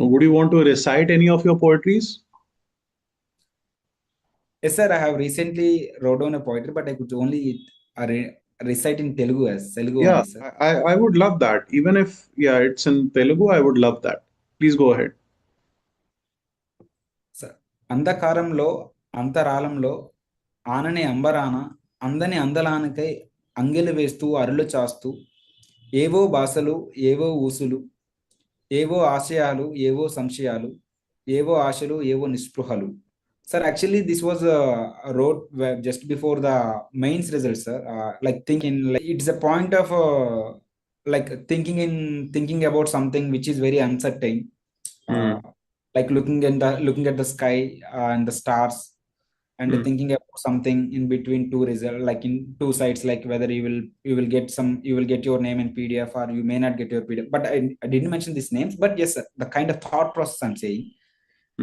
would you want to recite any of your poetries? Yes, sir. I have recently wrote down a poetry, but I could only recite in Telugu as Telugu Yeah, only, sir. I would love that. Even if, yeah, it's in Telugu, I would love that. Please go ahead. Sir. అంధకారంలో అంతరాళంలో ఆనని అంబరాన అందని అందలానకై అంగెలు వేస్తూ అరులు చాస్తూ ఏవో భాషలు ఏవో ఊసులు ఏవో ఆశయాలు ఏవో సంశయాలు ఏవో ఆశలు ఏవో నిస్పృహలు. Sir, actually, this was wrote just before the mains results, sir. Like thinking, like it's a point of like thinking about something which is very uncertain. Uh, Hmm. like looking at the sky and the stars, and Hmm. thinking about something in between two result, like in two sides, like whether you will get your name in PDF or you may not get your PDF. But I didn't mention these names. But yes, sir, the kind of thought process I'm saying.